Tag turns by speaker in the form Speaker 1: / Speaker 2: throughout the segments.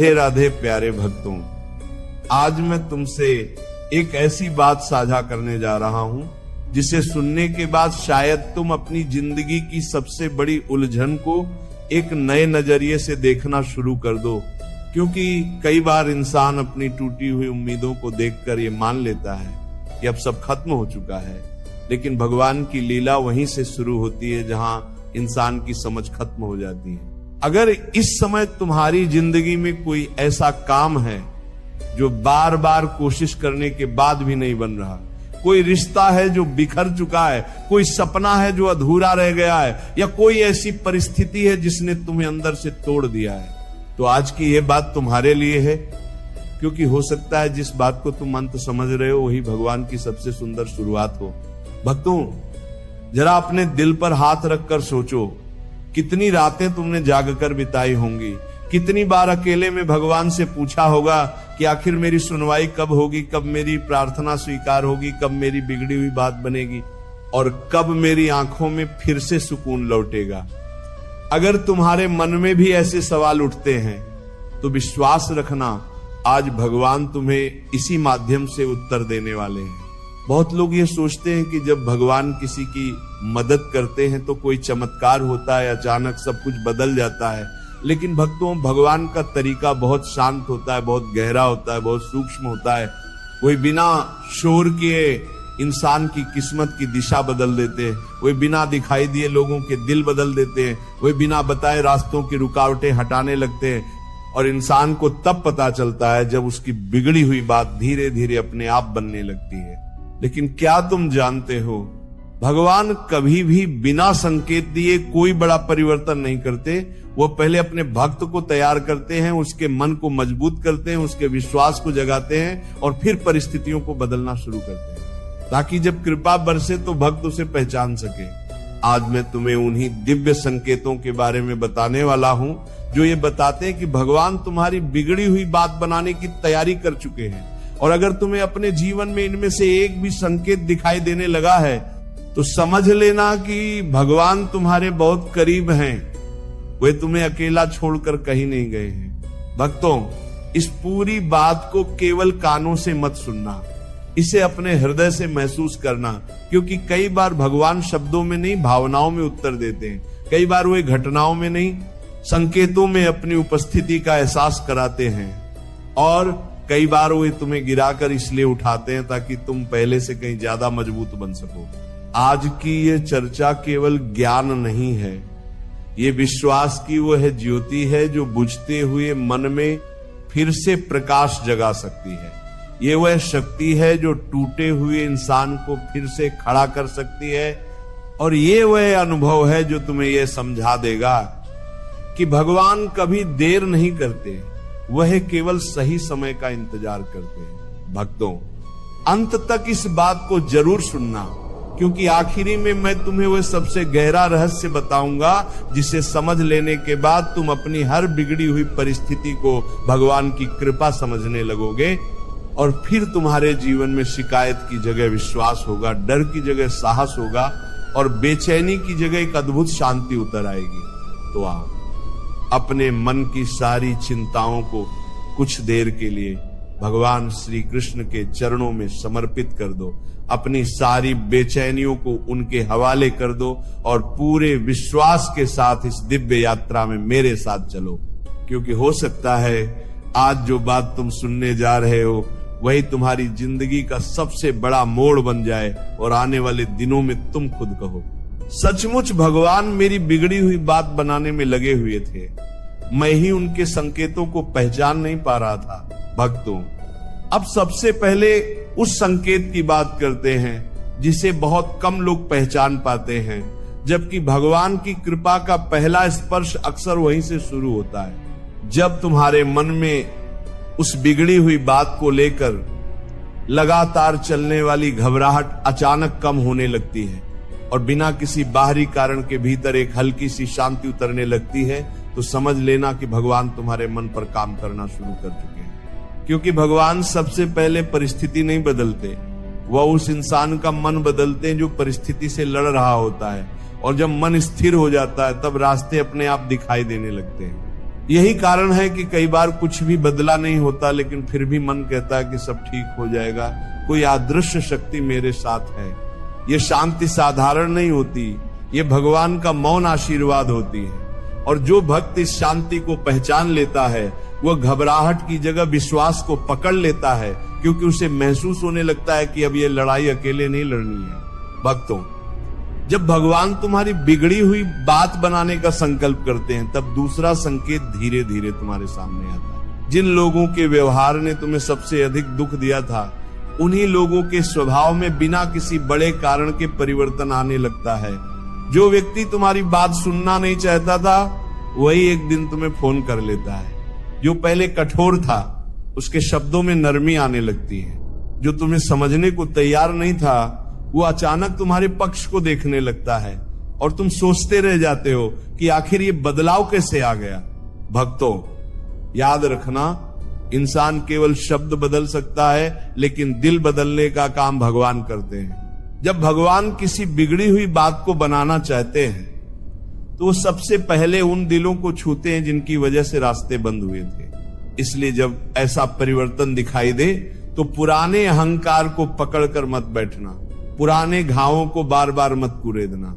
Speaker 1: राधे राधे प्यारे भक्तों, आज मैं तुमसे एक ऐसी बात साझा करने जा रहा हूं जिसे सुनने के बाद शायद तुम अपनी जिंदगी की सबसे बड़ी उलझन को एक नए नजरिए से देखना शुरू कर दो। क्योंकि कई बार इंसान अपनी टूटी हुई उम्मीदों को देखकर ये मान लेता है कि अब सब खत्म हो चुका है, लेकिन भगवान की लीला वहीं से शुरू होती है जहां इंसान की समझ खत्म हो जाती है। अगर इस समय तुम्हारी जिंदगी में कोई ऐसा काम है जो बार बार कोशिश करने के बाद भी नहीं बन रहा, कोई रिश्ता है जो बिखर चुका है, कोई सपना है जो अधूरा रह गया है, या कोई ऐसी परिस्थिति है जिसने तुम्हें अंदर से तोड़ दिया है, तो आज की यह बात तुम्हारे लिए है। क्योंकि हो सकता है जिस बात को तुम अंत समझ रहे हो वही भगवान की सबसे सुंदर शुरुआत हो। भक्तों, जरा अपने दिल पर हाथ रखकर सोचो, कितनी रातें तुमने जागकर बिताई होंगी, कितनी बार अकेले में भगवान से पूछा होगा कि आखिर मेरी सुनवाई कब होगी, कब मेरी प्रार्थना स्वीकार होगी, कब मेरी बिगड़ी हुई बात बनेगी और कब मेरी आंखों में फिर से सुकून लौटेगा। अगर तुम्हारे मन में भी ऐसे सवाल उठते हैं तो विश्वास रखना, आज भगवान तुम्हें इसी माध्यम से उत्तर देने वाले हैं। बहुत लोग ये सोचते हैं कि जब भगवान किसी की मदद करते हैं तो कोई चमत्कार होता है, अचानक सब कुछ बदल जाता है। लेकिन भक्तों, भगवान का तरीका बहुत शांत होता है, बहुत गहरा होता है, बहुत सूक्ष्म होता है। वही बिना शोर किए इंसान की किस्मत की दिशा बदल देते हैं, वही बिना दिखाई दिए लोगों के दिल बदल देते हैं, वही बिना बताए रास्तों की रुकावटें हटाने लगते हैं। और इंसान को तब पता चलता है जब उसकी बिगड़ी हुई बात धीरे धीरे अपने आप बनने लगती है। लेकिन क्या तुम जानते हो, भगवान कभी भी बिना संकेत दिए कोई बड़ा परिवर्तन नहीं करते। वो पहले अपने भक्त को तैयार करते हैं, उसके मन को मजबूत करते हैं, उसके विश्वास को जगाते हैं और फिर परिस्थितियों को बदलना शुरू करते हैं, ताकि जब कृपा बरसे तो भक्त उसे पहचान सके। आज मैं तुम्हें उन्हीं दिव्य संकेतों के बारे में बताने वाला हूं जो ये बताते हैं कि भगवान तुम्हारी बिगड़ी हुई बात बनाने की तैयारी कर चुके हैं। और अगर तुम्हें अपने जीवन में इनमें से एक भी संकेत दिखाई देने लगा है तो समझ लेना कि भगवान तुम्हारे बहुत करीब हैं, वे तुम्हें अकेला छोड़कर कहीं नहीं गए हैं। भक्तों, इस पूरी बात को केवल कानों से मत सुनना, इसे अपने हृदय से महसूस करना। क्योंकि कई बार भगवान शब्दों में नहीं, भावनाओं में उत्तर देते हैं। कई बार वे घटनाओं में नहीं, संकेतों में अपनी उपस्थिति का एहसास कराते हैं। और कई बार वे तुम्हें गिराकर इसलिए उठाते हैं ताकि तुम पहले से कहीं ज्यादा मजबूत बन सको। आज की ये चर्चा केवल ज्ञान नहीं है, ये विश्वास की वो है ज्योति है जो बुझते हुए मन में फिर से प्रकाश जगा सकती है। ये वह शक्ति है जो टूटे हुए इंसान को फिर से खड़ा कर सकती है। और ये वह अनुभव है जो तुम्हें यह समझा देगा कि भगवान कभी देर नहीं करते, वह केवल सही समय का इंतजार करते हैं। भक्तों, अंत तक इस बात को जरूर सुनना, क्योंकि आखिरी में मैं तुम्हें वह सबसे गहरा रहस्य बताऊंगा जिसे समझ लेने के बाद तुम अपनी हर बिगड़ी हुई परिस्थिति को भगवान की कृपा समझने लगोगे। और फिर तुम्हारे जीवन में शिकायत की जगह विश्वास होगा, डर की जगह साहस होगा और बेचैनी की जगह एक अद्भुत शांति उतर आएगी। तो आओ, अपने मन की सारी चिंताओं को कुछ देर के लिए भगवान श्री कृष्ण के चरणों में समर्पित कर दो, अपनी सारी बेचैनियों को उनके हवाले कर दो और पूरे विश्वास के साथ इस दिव्य यात्रा में मेरे साथ चलो। क्योंकि हो सकता है आज जो बात तुम सुनने जा रहे हो वही तुम्हारी जिंदगी का सबसे बड़ा मोड़ बन जाए और आने वाले दिनों में तुम खुद कहो, सचमुच भगवान मेरी बिगड़ी हुई बात बनाने में लगे हुए थे, मैं ही उनके संकेतों को पहचान नहीं पा रहा था। भक्तों, अब सबसे पहले उस संकेत की बात करते हैं जिसे बहुत कम लोग पहचान पाते हैं, जबकि भगवान की कृपा का पहला स्पर्श अक्सर वहीं से शुरू होता है। जब तुम्हारे मन में उस बिगड़ी हुई बात को लेकर लगातार चलने वाली घबराहट अचानक कम होने लगती है और बिना किसी बाहरी कारण के भीतर एक हल्की सी शांति उतरने लगती है, तो समझ लेना कि भगवान तुम्हारे मन पर काम करना शुरू कर चुके हैं। क्योंकि भगवान सबसे पहले परिस्थिति नहीं बदलते, वह उस इंसान का मन बदलते हैं जो परिस्थिति से लड़ रहा होता है। और जब मन स्थिर हो जाता है तब रास्ते अपने आप दिखाई देने लगते हैं। यही कारण है कि कई बार कुछ भी बदला नहीं होता, लेकिन फिर भी मन कहता है कि सब ठीक हो जाएगा, कोई अदृश्य शक्ति मेरे साथ है। ये शांति साधारण नहीं होती, ये भगवान का मौन आशीर्वाद होती है। और जो भक्त इस शांति को पहचान लेता है, वह घबराहट की जगह विश्वास को पकड़ लेता है, क्योंकि उसे महसूस होने लगता है कि अब ये लड़ाई अकेले नहीं लड़नी है। भक्तों, जब भगवान तुम्हारी बिगड़ी हुई बात बनाने का संकल्प करते हैं, तब दूसरा संकेत धीरे धीरे तुम्हारे सामने आता है। जिन लोगों के व्यवहार ने तुम्हें सबसे अधिक दुख दिया था, उन्हीं लोगों के स्वभाव में बिना किसी बड़े कारण के परिवर्तन आने लगता है। जो व्यक्ति तुम्हारी बात सुनना नहीं चाहता था, वही एक दिन तुम्हें फोन कर लेता है। जो पहले कठोर था, उसके शब्दों में नरमी आने लगती है। जो तुम्हें समझने को तैयार नहीं था, वो अचानक तुम्हारे पक्ष को देखने लगता है, और तुम सोचते रह जाते हो कि आखिर ये बदलाव कैसे आ गया। भक्तों, याद रखना, इंसान केवल शब्द बदल सकता है, लेकिन दिल बदलने का काम भगवान करते हैं। जब भगवान किसी बिगड़ी हुई बात को बनाना चाहते हैं, तो वो सबसे पहले उन दिलों को छूते हैं जिनकी वजह से रास्ते बंद हुए थे। इसलिए जब ऐसा परिवर्तन दिखाई दे, तो पुराने अहंकार को पकड़कर मत बैठना, पुराने घावों को बार बार मत कुरेदना,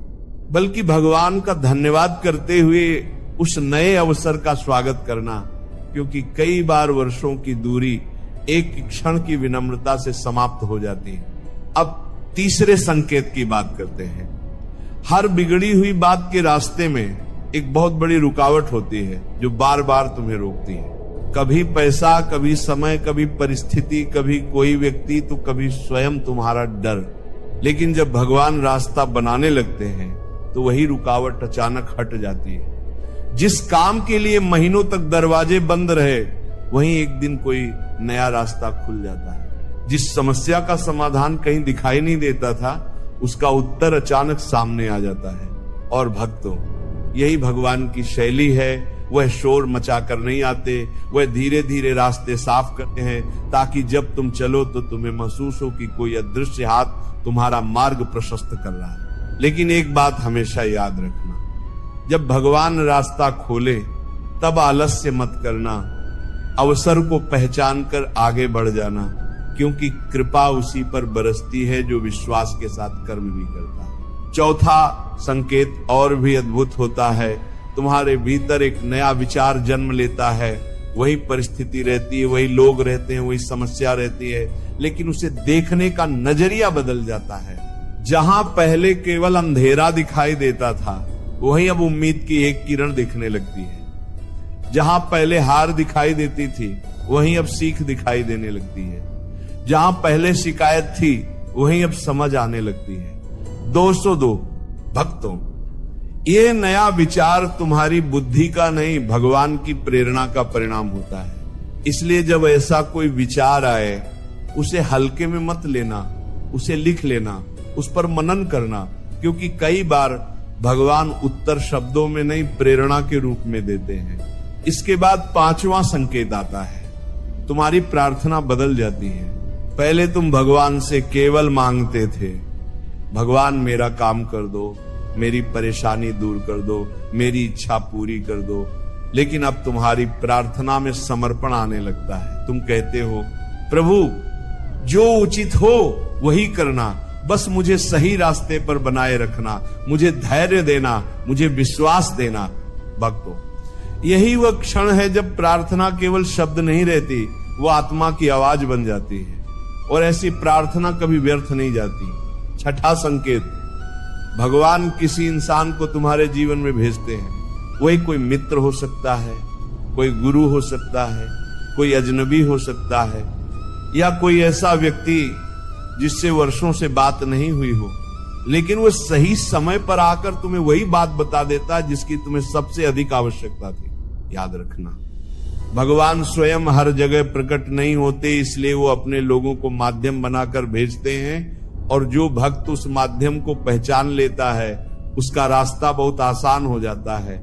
Speaker 1: बल्कि भगवान का धन्यवाद करते हुए उस नए अवसर का स्वागत करना, क्योंकि कई बार वर्षों की दूरी एक क्षण की विनम्रता से समाप्त हो जाती है। अब तीसरे संकेत की बात करते हैं। हर बिगड़ी हुई बात के रास्ते में एक बहुत बड़ी रुकावट होती है, जो बार बार तुम्हें रोकती है। कभी पैसा, कभी समय, कभी परिस्थिति, कभी कोई व्यक्ति, तो कभी स्वयं तुम्हारा डर। लेकिन जब भगवान रास्ता बनाने लगते हैं, तो वही रुकावट अचानक हट जाती है। जिस काम के लिए महीनों तक दरवाजे बंद रहे, वहीं एक दिन कोई नया रास्ता खुल जाता है। जिस समस्या का समाधान कहीं दिखाई नहीं देता था, उसका उत्तर अचानक सामने आ जाता है। और भक्तों, यही भगवान की शैली है। वह शोर मचाकर नहीं आते, वह धीरे धीरे रास्ते साफ करते हैं, ताकि जब तुम चलो तो तुम्हें महसूस हो कि कोई अदृश्य हाथ तुम्हारा मार्ग प्रशस्त कर रहा है। लेकिन एक बात हमेशा याद रखना, जब भगवान रास्ता खोले, तब आलस्य मत करना, अवसर को पहचान कर आगे बढ़ जाना, क्योंकि कृपा उसी पर बरसती है जो विश्वास के साथ कर्म भी करता है। चौथा संकेत और भी अद्भुत होता है। तुम्हारे भीतर एक नया विचार जन्म लेता है। वही परिस्थिति रहती है, वही लोग रहते हैं, वही समस्या रहती है, लेकिन उसे देखने का नजरिया बदल जाता है। जहां पहले केवल अंधेरा दिखाई देता था, वहीं अब उम्मीद की एक किरण दिखने लगती है। जहां पहले हार दिखाई देती थी, वहीं अब सीख दिखाई देने लगती है। जहां पहले शिकायत थी, वहीं अब समझ आने लगती है। 202 भक्तों, ये नया विचार तुम्हारी बुद्धि का नहीं, भगवान की प्रेरणा का परिणाम होता है। इसलिए जब ऐसा कोई विचार आए, उसे हल्के में मत लेना, उसे लिख लेना, उस पर मनन करना, क्योंकि कई बार भगवान उत्तर शब्दों में नहीं, प्रेरणा के रूप में देते हैं। इसके बाद पांचवा संकेत आता है। तुम्हारी प्रार्थना बदल जाती है। पहले तुम भगवान से केवल मांगते थे, भगवान मेरा काम कर दो, मेरी परेशानी दूर कर दो, मेरी इच्छा पूरी कर दो। लेकिन अब तुम्हारी प्रार्थना में समर्पण आने लगता है। तुम कहते हो, प्रभु जो उचित हो वही करना, बस मुझे सही रास्ते पर बनाए रखना, मुझे धैर्य देना, मुझे विश्वास देना। भक्तों, यही वह क्षण है जब प्रार्थना केवल शब्द नहीं रहती, वो आत्मा की आवाज बन जाती है, और ऐसी प्रार्थना कभी व्यर्थ नहीं जाती। छठा संकेत, भगवान किसी इंसान को तुम्हारे जीवन में भेजते हैं। वही कोई मित्र हो सकता है, कोई गुरु हो सकता है, कोई अजनबी हो सकता है, या कोई ऐसा व्यक्ति जिससे वर्षों से बात नहीं हुई हो, लेकिन वो सही समय पर आकर तुम्हें वही बात बता देता है जिसकी तुम्हें सबसे अधिक आवश्यकता थी। याद रखना, भगवान स्वयं हर जगह प्रकट नहीं होते, इसलिए वो अपने लोगों को माध्यम बनाकर भेजते हैं, और जो भक्त उस माध्यम को पहचान लेता है, उसका रास्ता बहुत आसान हो जाता है।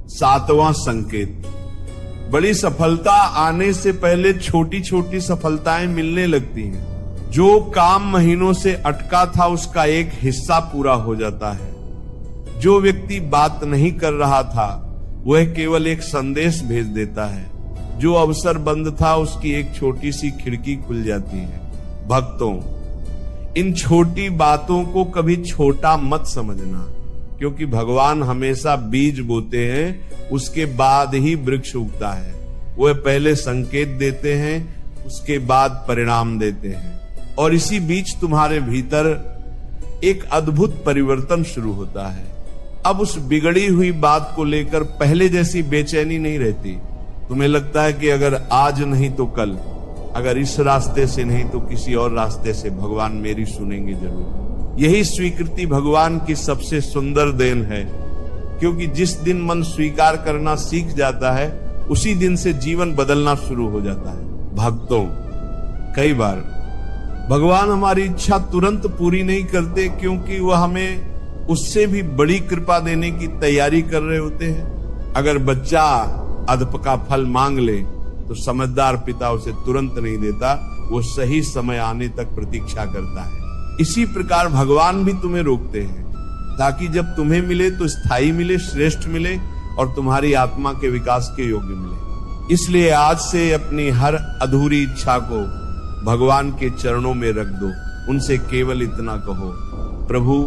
Speaker 1: सातवां संकेत, बड़ी सफलता आने से पहले छोटी छोटी सफलताएं मिलने लगती हैं। जो काम महीनों से अटका था, उसका एक हिस्सा पूरा हो जाता है। जो व्यक्ति बात नहीं कर रहा था, वह केवल एक संदेश भेज देता है। जो अवसर बंद था उसकी एक छोटी सी खिड़की खुल जाती है। भक्तों, इन छोटी बातों को कभी छोटा मत समझना, क्योंकि भगवान हमेशा बीज बोते हैं, उसके बाद ही वृक्ष उगता है। वह पहले संकेत देते हैं, उसके बाद परिणाम देते हैं, और इसी बीच तुम्हारे भीतर एक अद्भुत परिवर्तन शुरू होता है। अब उस बिगड़ी हुई बात को लेकर पहले जैसी बेचैनी नहीं रहती। तुम्हें लगता है कि अगर आज नहीं तो कल, अगर इस रास्ते से नहीं तो किसी और रास्ते से भगवान मेरी सुनेंगे जरूर। यही स्वीकृति भगवान की सबसे सुंदर देन है, क्योंकि जिस दिन मन स्वीकार करना सीख जाता है उसी दिन से जीवन बदलना शुरू हो जाता है। भक्तों, कई बार भगवान हमारी इच्छा तुरंत पूरी नहीं करते, क्योंकि वह हमें उससे भी बड़ी कृपा देने की तैयारी कर रहे होते हैं। अगर बच्चा अधपका फल मांग ले तो समझदार पिता उसे तुरंत नहीं देता, वो सही समय आने तक प्रतीक्षा करता है। इसी प्रकार भगवान भी तुम्हें रोकते हैं, ताकि जब तुम्हें मिले तो स्थायी मिले, श्रेष्ठ मिले, और तुम्हारी आत्मा के विकास के योग्य मिले। इसलिए आज से अपनी हर अधूरी इच्छा को भगवान के चरणों में रख दो। उनसे केवल इतना कहो, प्रभु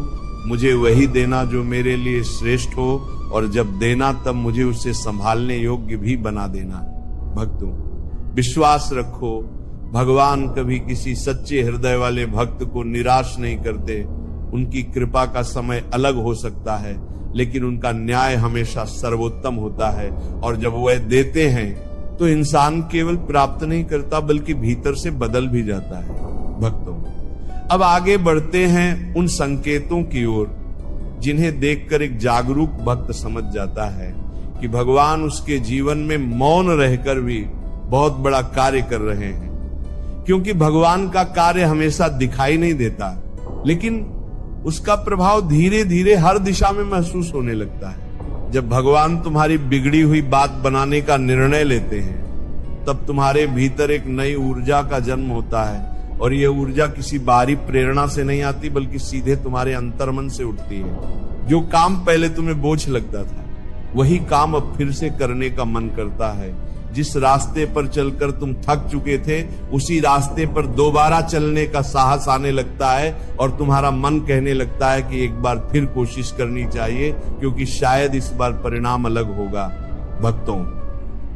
Speaker 1: मुझे वही देना जो मेरे लिए श्रेष्ठ हो, और जब देना तब मुझे उसे संभालने योग्य भी बना देना। भक्तों, विश्वास रखो, भगवान कभी किसी सच्चे हृदय वाले भक्त को निराश नहीं करते। उनकी कृपा का समय अलग हो सकता है, लेकिन उनका न्याय हमेशा सर्वोत्तम होता है। और जब वह देते हैं तो इंसान केवल प्राप्त नहीं करता, बल्कि भीतर से बदल भी जाता है। भक्तों, अब आगे बढ़ते हैं उन संकेतों की ओर जिन्हें देखकर एक जागरूक भक्त समझ जाता है कि भगवान उसके जीवन में मौन रहकर भी बहुत बड़ा कार्य कर रहे हैं। क्योंकि भगवान का कार्य हमेशा दिखाई नहीं देता, लेकिन उसका प्रभाव धीरे धीरे हर दिशा में महसूस होने लगता है। जब भगवान तुम्हारी बिगड़ी हुई बात बनाने का निर्णय लेते हैं, तब तुम्हारे भीतर एक नई ऊर्जा का जन्म होता है, और यह ऊर्जा किसी बाहरी प्रेरणा से नहीं आती, बल्कि सीधे तुम्हारे अंतर्मन से उठती है। जो काम पहले तुम्हें बोझ लगता था, वही काम अब फिर से करने का मन करता है। जिस रास्ते पर चलकर तुम थक चुके थे, उसी रास्ते पर दोबारा चलने का साहस आने लगता है, और तुम्हारा मन कहने लगता है कि एक बार फिर कोशिश करनी चाहिए, क्योंकि शायद इस बार परिणाम अलग होगा। भक्तों,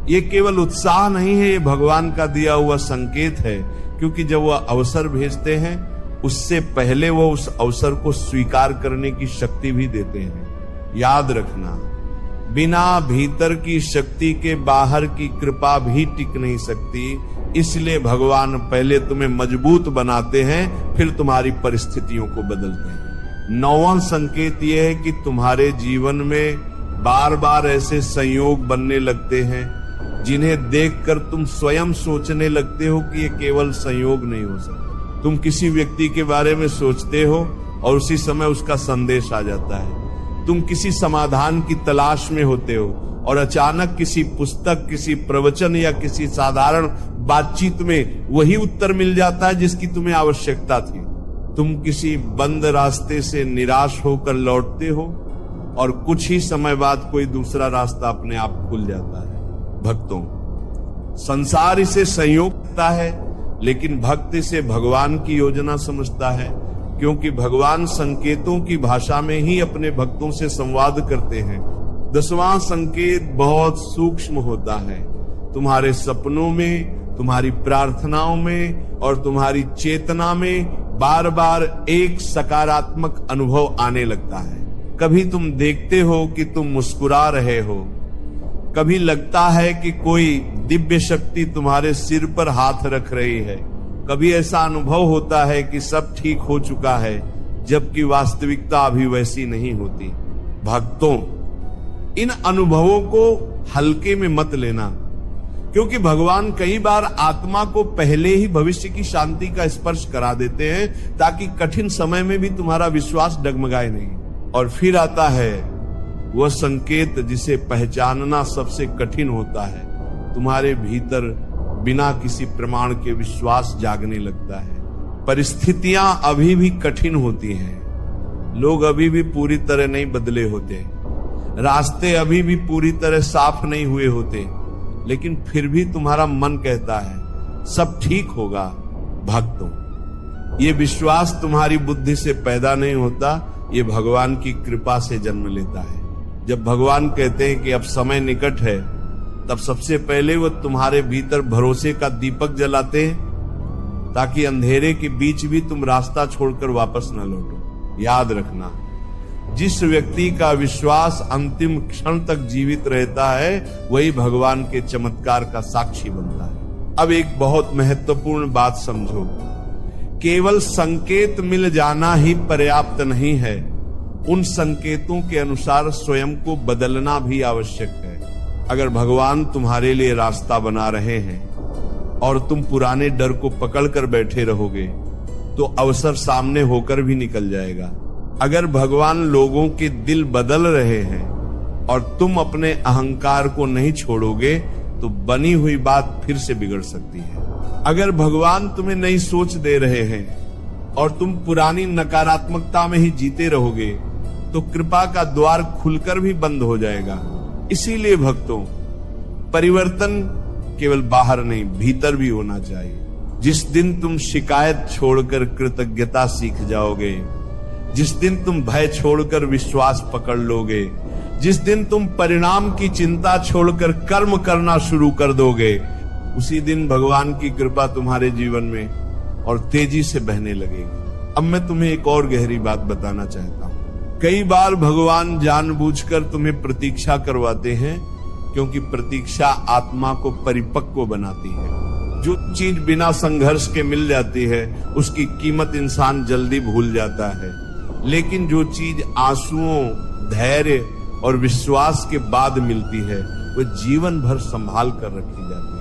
Speaker 1: ये केवल उत्साह नहीं है, ये भगवान का दिया हुआ संकेत है, क्योंकि जब वह अवसर भेजते हैं उससे पहले वो उस अवसर को स्वीकार करने की शक्ति भी देते हैं। याद रखना, बिना भीतर की शक्ति के बाहर की कृपा भी टिक नहीं सकती। इसलिए भगवान पहले तुम्हें मजबूत बनाते हैं, फिर तुम्हारी परिस्थितियों को बदलते हैं। 9वां संकेत यह है कि तुम्हारे जीवन में बार बार ऐसे संयोग बनने लगते हैं जिन्हें देखकर तुम स्वयं सोचने लगते हो कि ये केवल संयोग नहीं हो सकता। तुम किसी व्यक्ति के बारे में सोचते हो और उसी समय उसका संदेश आ जाता है। तुम किसी समाधान की तलाश में होते हो और अचानक किसी पुस्तक, किसी प्रवचन या किसी साधारण बातचीत में वही उत्तर मिल जाता है जिसकी तुम्हें आवश्यकता थी। तुम किसी बंद रास्ते से निराश होकर लौटते हो और कुछ ही समय बाद कोई दूसरा रास्ता अपने आप खुल जाता है। भक्तों, संसार इसे संयोग कहता है, लेकिन भक्त इसे भगवान की योजना समझता है, क्योंकि भगवान संकेतों की भाषा में ही अपने भक्तों से संवाद करते हैं। 10वां संकेत बहुत सूक्ष्म होता है। तुम्हारे सपनों में, तुम्हारी प्रार्थनाओं में और तुम्हारी चेतना में बार बार एक सकारात्मक अनुभव आने लगता है। कभी तुम देखते हो कि तुम मुस्कुरा रहे हो, कभी लगता है कि कोई दिव्य शक्ति तुम्हारे सिर पर हाथ रख रही है, कभी ऐसा अनुभव होता है कि सब ठीक हो चुका है, जबकि वास्तविकता अभी वैसी नहीं होती। भक्तों, इन अनुभवों को हल्के में मत लेना, क्योंकि भगवान कई बार आत्मा को पहले ही भविष्य की शांति का स्पर्श करा देते हैं, ताकि कठिन समय में भी तुम्हारा विश्वास डगमगाए नहीं। और फिर आता है वह संकेत जिसे पहचानना सबसे कठिन होता है। तुम्हारे भीतर बिना किसी प्रमाण के विश्वास जागने लगता है। परिस्थितियां अभी भी कठिन होती हैं, लोग अभी भी पूरी तरह नहीं बदले होते, रास्ते अभी भी पूरी तरह साफ नहीं हुए होते, लेकिन फिर भी तुम्हारा मन कहता है सब ठीक होगा। भक्तों, ये विश्वास तुम्हारी बुद्धि से पैदा नहीं होता, ये भगवान की कृपा से जन्म लेता है। जब भगवान कहते हैं कि अब समय निकट है, तब सबसे पहले वो तुम्हारे भीतर भरोसे का दीपक जलाते हैं, ताकि अंधेरे के बीच भी तुम रास्ता छोड़कर वापस न लौटो। याद रखना, जिस व्यक्ति का विश्वास अंतिम क्षण तक जीवित रहता है, वही भगवान के चमत्कार का साक्षी बनता है। अब एक बहुत महत्वपूर्ण बात समझो, केवल संकेत मिल जाना ही पर्याप्त नहीं है, उन संकेतों के अनुसार स्वयं को बदलना भी आवश्यक है। अगर भगवान तुम्हारे लिए रास्ता बना रहे हैं और तुम पुराने डर को पकड़कर बैठे रहोगे, तो अवसर सामने होकर भी निकल जाएगा। अगर भगवान लोगों के दिल बदल रहे हैं और तुम अपने अहंकार को नहीं छोड़ोगे, तो बनी हुई बात फिर से बिगड़ सकती है। अगर भगवान तुम्हें नई सोच दे रहे हैं और तुम पुरानी नकारात्मकता में ही जीते रहोगे, तो कृपा का द्वार खुलकर भी बंद हो जाएगा। इसीलिए भक्तों, परिवर्तन केवल बाहर नहीं, भीतर भी होना चाहिए। जिस दिन तुम शिकायत छोड़कर कृतज्ञता सीख जाओगे, जिस दिन तुम भय छोड़कर विश्वास पकड़ लोगे, जिस दिन तुम परिणाम की चिंता छोड़कर कर्म करना शुरू कर दोगे, उसी दिन भगवान की कृपा तुम्हारे जीवन में और तेजी से बहने लगेगी। अब मैं तुम्हें एक और गहरी बात बताना चाहता हूं। कई बार भगवान जानबूझकर तुम्हें प्रतीक्षा करवाते हैं, क्योंकि प्रतीक्षा आत्मा को परिपक्व बनाती है। जो चीज बिना संघर्ष के मिल जाती है, उसकी कीमत इंसान जल्दी भूल जाता है, लेकिन जो चीज आंसुओं, धैर्य और विश्वास के बाद मिलती है, वह जीवन भर संभाल कर रखी जाती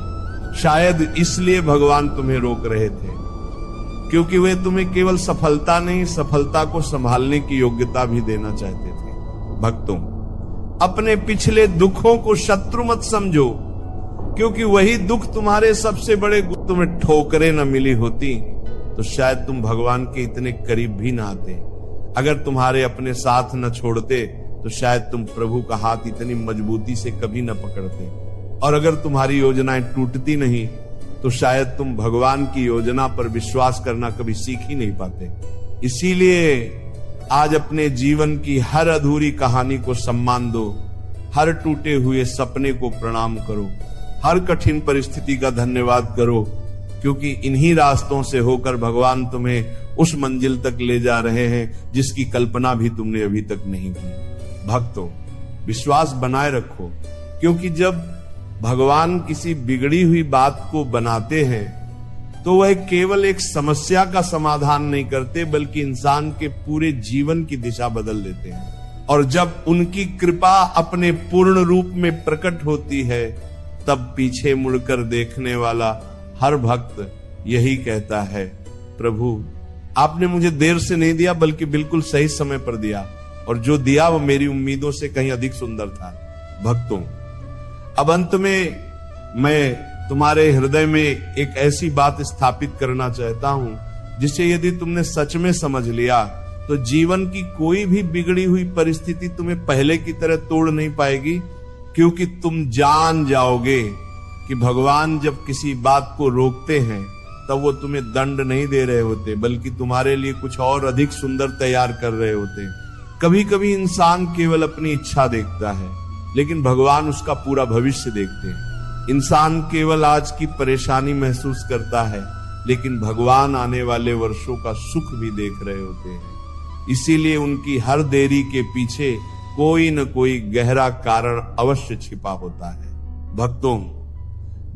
Speaker 1: है। शायद इसलिए भगवान तुम्हें रोक रहे थे, क्योंकि वे तुम्हें केवल सफलता नहीं, सफलता को संभालने की योग्यता भी देना चाहते थे। भक्तों, अपने पिछले दुखों को शत्रु मत समझो, क्योंकि वही दुख तुम्हारे सबसे बड़े गुण। तुम्हें ठोकरें न मिली होती तो शायद तुम भगवान के इतने करीब भी ना आते। अगर तुम्हारे अपने साथ न छोड़ते तो शायद तुम प्रभु का हाथ इतनी मजबूती से कभी न पकड़ते, और अगर तुम्हारी योजनाएं टूटती नहीं तो शायद तुम भगवान की योजना पर विश्वास करना कभी सीख ही नहीं पाते। इसीलिए आज अपने जीवन की हर अधूरी कहानी को सम्मान दो, हर टूटे हुए सपने को प्रणाम करो, हर कठिन परिस्थिति का धन्यवाद करो, क्योंकि इन्हीं रास्तों से होकर भगवान तुम्हें उस मंजिल तक ले जा रहे हैं जिसकी कल्पना भी तुमने अभी तक नहीं की। भक्तों, विश्वास बनाए रखो, क्योंकि जब भगवान किसी बिगड़ी हुई बात को बनाते हैं तो वह केवल एक समस्या का समाधान नहीं करते, बल्कि इंसान के पूरे जीवन की दिशा बदल देते हैं। और जब उनकी कृपा अपने पूर्ण रूप में प्रकट होती है, तब पीछे मुड़कर देखने वाला हर भक्त यही कहता है, प्रभु आपने मुझे देर से नहीं दिया, बल्कि बिल्कुल सही समय पर दिया, और जो दिया वो मेरी उम्मीदों से कहीं अधिक सुंदर था। भक्तों, अब अंत में मैं तुम्हारे हृदय में एक ऐसी बात स्थापित करना चाहता हूं, जिसे यदि तुमने सच में समझ लिया तो जीवन की कोई भी बिगड़ी हुई परिस्थिति तुम्हें पहले की तरह तोड़ नहीं पाएगी, क्योंकि तुम जान जाओगे कि भगवान जब किसी बात को रोकते हैं तब वो तुम्हें दंड नहीं दे रहे होते, बल्कि तुम्हारे लिए कुछ और अधिक सुंदर तैयार कर रहे होते। कभी कभी इंसान केवल अपनी इच्छा देखता है, लेकिन भगवान उसका पूरा भविष्य देखते हैं। इंसान केवल आज की परेशानी महसूस करता है, लेकिन भगवान आने वाले वर्षों का सुख भी देख रहे होते हैं। इसीलिए उनकी हर देरी के पीछे कोई न कोई गहरा कारण अवश्य छिपा होता है। भक्तों,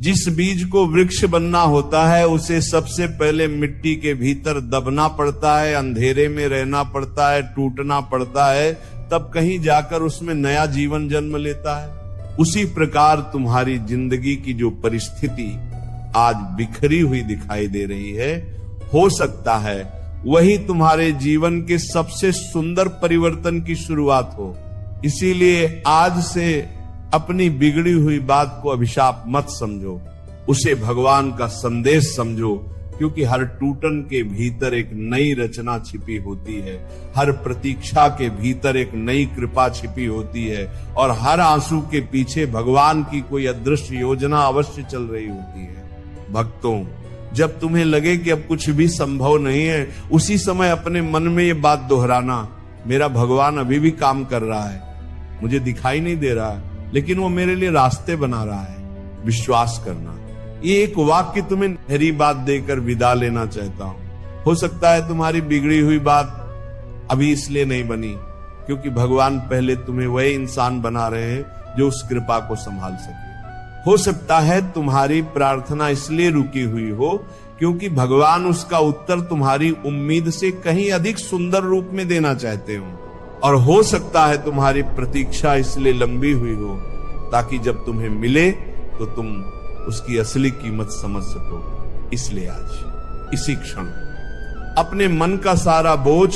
Speaker 1: जिस बीज को वृक्ष बनना होता है, उसे सबसे पहले मिट्टी के भीतर दबना पड़ता है, अंधेरे में रहना पड़ता है, टूटना पड़ता है, तब कहीं जाकर उसमें नया जीवन जन्म लेता है। उसी प्रकार तुम्हारी जिंदगी की जो परिस्थिति आज बिखरी हुई दिखाई दे रही है, हो सकता है वही तुम्हारे जीवन के सबसे सुंदर परिवर्तन की शुरुआत हो। इसीलिए आज से अपनी बिगड़ी हुई बात को अभिशाप मत समझो, उसे भगवान का संदेश समझो, क्योंकि हर टूटन के भीतर एक नई रचना छिपी होती है, हर प्रतीक्षा के भीतर एक नई कृपा छिपी होती है, और हर आंसू के पीछे भगवान की कोई अदृश्य योजना अवश्य चल रही होती है। भक्तों, जब तुम्हें लगे कि अब कुछ भी संभव नहीं है, उसी समय अपने मन में ये बात दोहराना, मेरा भगवान अभी भी काम कर रहा है, मुझे दिखाई नहीं दे रहा है लेकिन वो मेरे लिए रास्ते बना रहा है, विश्वास करना। ये एक वाक्य तुम्हें गहरी बात देकर विदा लेना चाहता हूं। हो सकता है तुम्हारी बिगड़ी हुई बात अभी इसलिए नहीं बनी क्योंकि भगवान पहले तुम्हें वही इंसान बना रहे हैं जो उस कृपा को संभाल सके। हो सकता है तुम्हारी प्रार्थना इसलिए रुकी हुई हो क्योंकि भगवान उसका उत्तर तुम्हारी उम्मीद से कहीं अधिक सुंदर रूप में देना चाहते हो। और हो सकता है तुम्हारी प्रतीक्षा इसलिए लंबी हुई हो ताकि जब तुम्हें मिले तो तुम उसकी असली कीमत समझ सको। इसलिए आज इसी क्षण अपने मन का सारा बोझ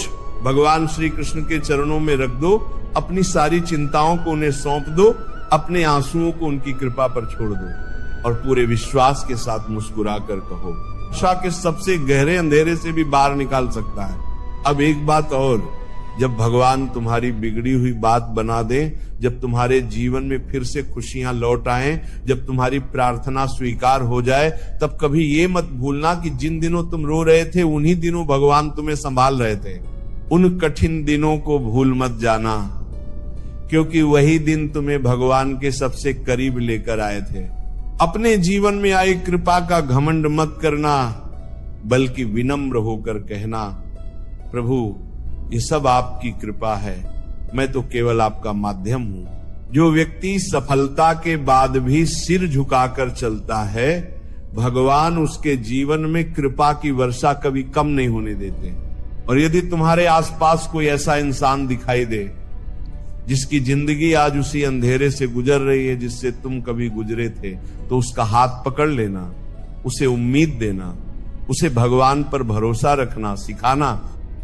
Speaker 1: भगवान श्री कृष्ण के चरणों में रख दो, अपनी सारी चिंताओं को उन्हें सौंप दो, अपने आंसुओं को उनकी कृपा पर छोड़ दो और पूरे विश्वास के साथ मुस्कुरा कर कहो, आशा के सबसे गहरे अंधेरे से भी बाहर निकाल सकता है। अब एक बात और, जब भगवान तुम्हारी बिगड़ी हुई बात बना दे, जब तुम्हारे जीवन में फिर से खुशियां लौट आए, जब तुम्हारी प्रार्थना स्वीकार हो जाए, तब कभी ये मत भूलना कि जिन दिनों तुम रो रहे थे उन्हीं दिनों भगवान तुम्हें संभाल रहे थे। उन कठिन दिनों को भूल मत जाना, क्योंकि वही दिन तुम्हें भगवान के सबसे करीब लेकर आए थे। अपने जीवन में आई कृपा का घमंड मत करना, बल्कि विनम्र होकर कहना, प्रभु ये सब आपकी कृपा है, मैं तो केवल आपका माध्यम हूं। जो व्यक्ति सफलता के बाद भी सिर झुकाकर चलता है, भगवान उसके जीवन में कृपा की वर्षा कभी कम नहीं होने देते। और यदि तुम्हारे आसपास कोई ऐसा इंसान दिखाई दे जिसकी जिंदगी आज उसी अंधेरे से गुजर रही है जिससे तुम कभी गुजरे थे, तो उसका हाथ पकड़ लेना, उसे उम्मीद देना, उसे भगवान पर भरोसा रखना सिखाना,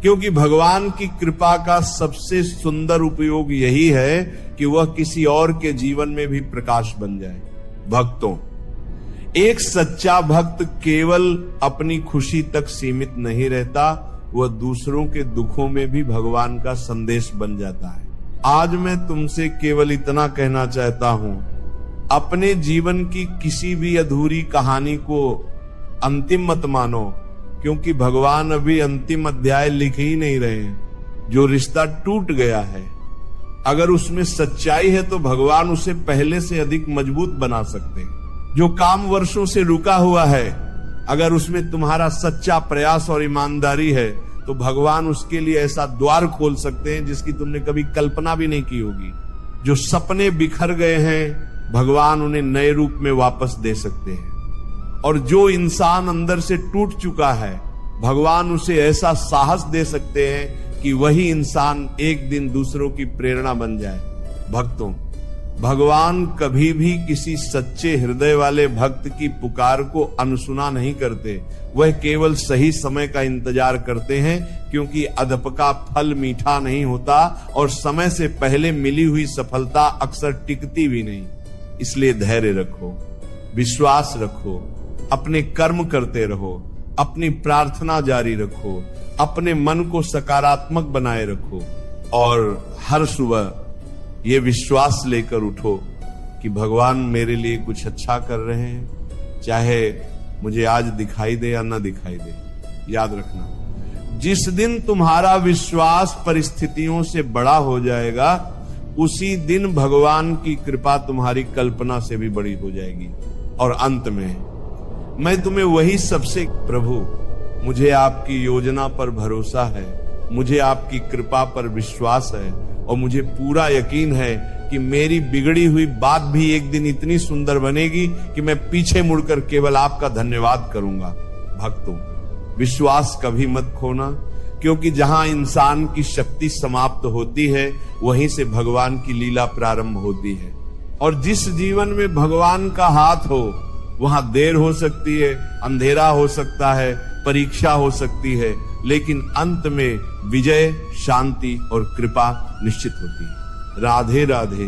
Speaker 1: क्योंकि भगवान की कृपा का सबसे सुंदर उपयोग यही है कि वह किसी और के जीवन में भी प्रकाश बन जाए। भक्तों, एक सच्चा भक्त केवल अपनी खुशी तक सीमित नहीं रहता, वह दूसरों के दुखों में भी भगवान का संदेश बन जाता है। आज मैं तुमसे केवल इतना कहना चाहता हूं, अपने जीवन की किसी भी अधूरी कहानी को अंतिम मत मानो, क्योंकि भगवान अभी अंतिम अध्याय लिख ही नहीं रहे हैं। जो रिश्ता टूट गया है, अगर उसमें सच्चाई है तो भगवान उसे पहले से अधिक मजबूत बना सकते हैं। जो काम वर्षों से रुका हुआ है, अगर उसमें तुम्हारा सच्चा प्रयास और ईमानदारी है तो भगवान उसके लिए ऐसा द्वार खोल सकते हैं जिसकी तुमने कभी कल्पना भी नहीं की होगी। जो सपने बिखर गए हैं, भगवान उन्हें नए रूप में वापस दे सकते हैं। और जो इंसान अंदर से टूट चुका है, भगवान उसे ऐसा साहस दे सकते हैं कि वही इंसान एक दिन दूसरों की प्रेरणा बन जाए। भक्तों, भगवान कभी भी किसी सच्चे हृदय वाले भक्त की पुकार को अनसुना नहीं करते। वह केवल सही समय का इंतजार करते हैं, क्योंकि अधपका फल मीठा नहीं होता और समय से पहले मिली हुई सफलता अक्सर टिकती भी नहीं। इसलिए धैर्य रखो, विश्वास रखो, अपने कर्म करते रहो, अपनी प्रार्थना जारी रखो, अपने मन को सकारात्मक बनाए रखो और हर सुबह ये विश्वास लेकर उठो कि भगवान मेरे लिए कुछ अच्छा कर रहे हैं, चाहे मुझे आज दिखाई दे या ना दिखाई दे। याद रखना, जिस दिन तुम्हारा विश्वास परिस्थितियों से बड़ा हो जाएगा, उसी दिन भगवान की कृपा तुम्हारी कल्पना से भी बड़ी हो जाएगी। और अंत में मैं तुम्हें वही सबसे, प्रभु मुझे आपकी योजना पर भरोसा है, मुझे आपकी कृपा पर विश्वास है और मुझे पूरा यकीन है कि मेरी बिगड़ी हुई बात भी एक दिन इतनी सुंदर बनेगी कि मैं पीछे मुड़कर केवल आपका धन्यवाद करूंगा। भक्तों, विश्वास कभी मत खोना, क्योंकि जहां इंसान की शक्ति समाप्त होती है, वहीं से भगवान की लीला प्रारंभ होती है। और जिस जीवन में भगवान का हाथ हो, वहां देर हो सकती है, अंधेरा हो सकता है, परीक्षा हो सकती है, लेकिन अंत में विजय, शांति और कृपा निश्चित होती है। राधे राधे।